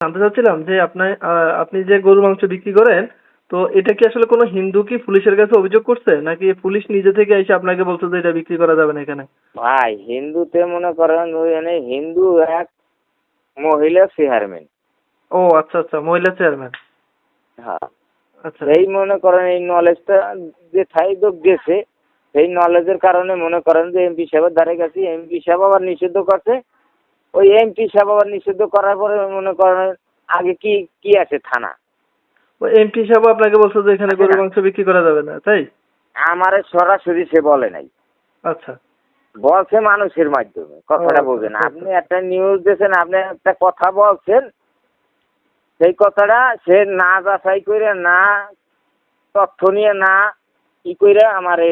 জানতে চাচ্ছিলাম যে আপনি যে গরুর মাংস বিক্রি করেন, তো এটা কি আসলে কোনো হিন্দু কি পুলিশের কাছে অভিযোগ করছে, নাকি পুলিশ নিজে থেকে এসে আপনাকে বলছে যে এটা বিক্রি করা যাবে না এখানে? ভাই হিন্দুতে মনে করেন ওইখানে হিন্দু এক মহিলা চেয়ারম্যান। ও আচ্ছা আচ্ছা, মহিলা চেয়ারম্যান। হ্যাঁ, আচ্ছা। সেই মনে করেন এই নলেজটা যে ঠাই গেছে, সেই নলেজের কারণে মনে করেন যে এমপি সাহেবের ধারে গেছি, এমপি সাহেব আবার নিষিদ্ধ করছে। ওই এমপি সাহেব আবার নিষিদ্ধ করার পরে মনে করেন আগে কি কি আছে থানা ও এমপি সাহেব আপনাকে বলছে যে এখানে আছে না, গরুর মাংস বিক্রি করা যাবে না, তাই? আমারে সরাসরি সে বলে নাই, আচ্ছা। বলছে মানুষের মাধ্যমে। ও কথাটা আচ্ছা বোঝেন, আচ্ছা আচ্ছা। আপনি একটা নিউজ দিয়েছেন, আপনি একটা কথা বলছেন, সেই কথাটা সে না যাচাই করে, না তথ্য নিয়ে, না ই করে আমারে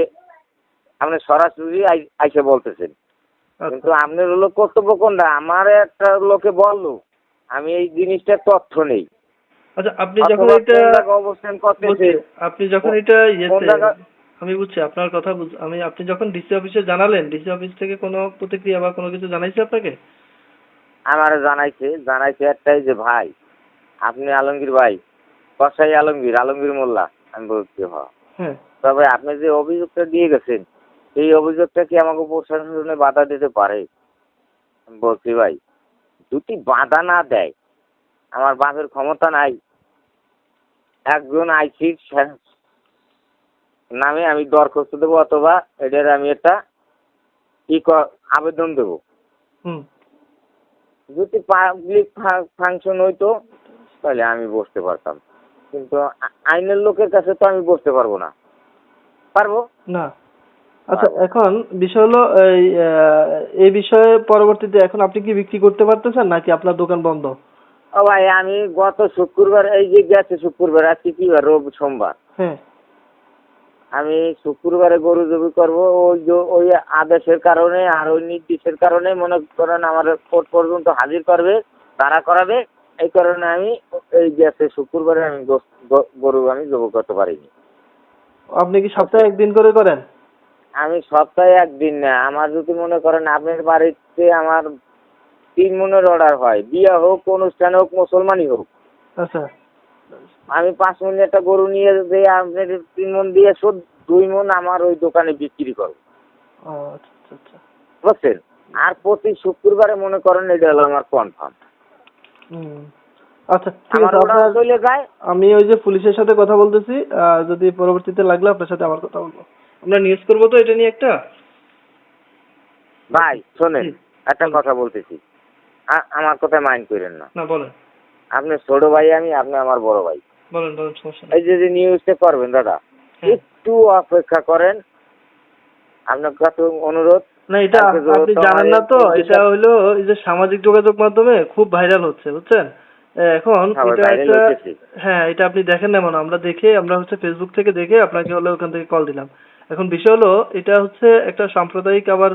আপনি সরাসরি আইসে বলতেছেন। কিন্তু আচ্ছা আপনার হলো কর্তব্য কোনটা? আমার একটা লোকে বললো, আমি এই জিনিসটার তথ্য নেই, আচ্ছা, আপনি যখন অথবা এটা কোন জায়গায় অবস্থান করতেছে, বুঝছি, আপনি যখন এটা কোন ইয়েতে, জায়গা। আমি বুঝছি আপনার কথা আপনি যখন ডিসি অফিসে জানালেন, ডিসি অফিস থেকে কোনো প্রতিক্রিয়া বা কোনো কিছু জানাইছে আপনাকে? আমার জানাইছে জানাইছে একটাই যে ভাই আপনি আলমগীর ভাই, কসাই আলমগীর, আলমগীর মোল্লা। আমি বলছি হ। হ্যাঁ। তবে আপনি যে অভিযোগটা দিয়ে গেছেন, এই অভিযোগটা কি আমাকে প্রশাসনে বাধা দিতে পারে? আমি বলছি ভাই, যদি বাধা না দেয়, আমার বাপের ক্ষমতা নাই, একজন আইসির নামে আমি দরখাস্ত দেবো, অথবা এটার আমি একটা আবেদন দেবো। হুম। যদি পাবলিক ফাংশন হইতো তাহলে আমি বসতে পারতাম, কিন্তু আইনের লোকের কাছে তো আমি বসতে পারবো না। পারবো? না। আচ্ছা, পারবো না। এখন বিষয় হলো এই বিষয়ে পরবর্তীতে এখন আপনি কি বিক্রি করতে পারতেছেন নাকি আপনার দোকান বন্ধ? ও ভাই, আমি গত শুক্রবার, এই যে গেছে শুক্রবার, আজকে কি বার? সোমবার। হ্যাঁ। আমি শুক্রবারে গরু জবি করবো, ওই যে ওই আদেশের কারণে আর ওই নির্দেশের কারণে মনে করেন আমার কোর্ট পর্যন্ত হাজির করবে, তারা করাবে। এই কারণে আমি এই গেছে শুক্রবারে আমি গরু আমি জবি করতে পারিনি। আপনি কি সপ্তাহে একদিন করে করেন? আমি সপ্তাহে একদিন না, আমার যদি মনে করেন আপনার বাড়িতে আমার 3 মনের অর্ডার হয়, বিয়ে হোক, অনুষ্ঠান হোক, মুসলমানই হোক, আচ্ছা। আমি 5 মনের একটা গরু নিয়ে যে আপনার 3 মন দিয়ে 2 মন আমার ওই দোকানে বিক্রি করবো, ও আচ্ছা আচ্ছা আচ্ছা। বুঝছেন? আর প্রতি শুক্রবারে মনে করেন এটা হলো আমার কনফার্ম। হুম। আচ্ছা ঠিক আমার আছে, ওরা আপনার, চলে যায়। আমি ওই যে পুলিশের সাথে কথা বলতেছি, যদি পরবর্তীতে লাগলে আপনার সাথে আবার কথা বলবো। আমরা নিউজ করবো তো এটা নিয়ে একটা। ভাই শোনেন, জি। একটা বলেন। কথা বলতেছি, আমার কথা মাইন্ড করেন না। না বলেন। আপনি ছোট ভাই, আপনি আমার বড় ভাই। বলেন বলেন, সমস্যা নেই। এই যে নিউজটা করবেন দাদা, হ্যাঁ। একটু অপেক্ষা করেন, আপনার কাছে অনুরোধ। না, এটা কালকে আপনি যেহেতু আমার জানেন না তো, এমপি এটা সাহেব। হইলো এই যে সামাজিক যোগাযোগ মাধ্যমে খুব ভাইরাল হচ্ছে, বুঝছেন? এখন হ্যাঁ ভাই, এটা বাইরে একটা, লইতেছি। হ্যাঁ এটা আপনি দেখেন না মনে, আমরা হচ্ছে ফেসবুক থেকে দেখে আপনাকে হলো ওখান থেকে কল দিলাম। এখন বিষয় হলো এটা হচ্ছে একটা সাম্প্রদায়িক আবার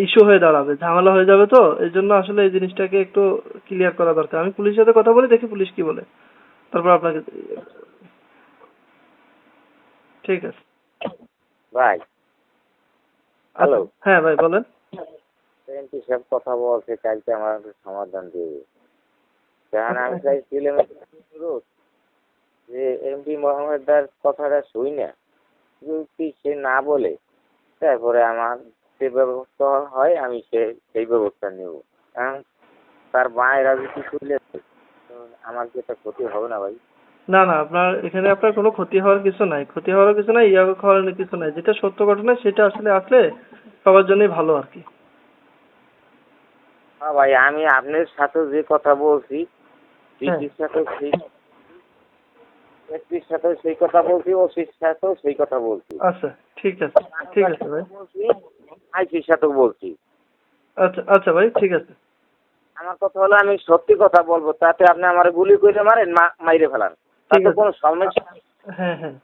ইস্যু হয়ে দাঁড়াবে, ঝামেলা হয়ে যাবে, তো এই জন্য আসলে এই জিনিসটাকে একটু ক্লিয়ার করা দরকার। আমি পুলিশের সাথে কথা বলে দেখি পুলিশ কি বলে, তারপর আপনাকে। ঠিক আছে। ভাই আচ্ছা হ্যালো, হ্যাঁ ভাই বলেন। এমপি সাহেব কথা বলছে, কালকে আমার সমাধান দেবে। কারণ আমি আচ্ছা চাইছিলাম অনুরোধ যে এমপি মোহাম্মদার কথাটা শুই না, যদি সে না বলে তারপরে আমার যে ব্যবস্থা হয় আমি সেই ব্যবস্থা নেব। কারণ তার মায়ের রাজনীতি করলে তো আমার কি একটা ক্ষতি হবে না ভাই? না না, আপনার কোনো ক্ষতি হওয়ার কিছু নাই, ক্ষতি হওয়ার কিছু নাই, ইয়া হওয়ার কিছু নাই। যেটা সত্য ঘটনা সেটা আসলে আসলে সবার জন্যই ভালো আর কি। হ্যাঁ ভাই, আমি আপনার সাথে যে কথা বলছি, হ্যাঁ। ডিসির সাথেও সেই, এসপির সাথেও সেই কথা বলছি, ওসির সাথেও সেই কথা বলছি, আচ্ছা ঠিক আছে। ঠিক আছে ভাই। বলছি, আইসির সাথেও বলছি। আচ্ছা আচ্ছা ভাই, ঠিক আছে। আমার কথা হলো আমি সত্যি কথা বলবো, তাতে আপনি আমার গুলি করে মারেন, মাইরে ফেলান, ঠিক তাতে আছে। কোনো সমস্যা নেই। হ্যাঁ হ্যাঁ।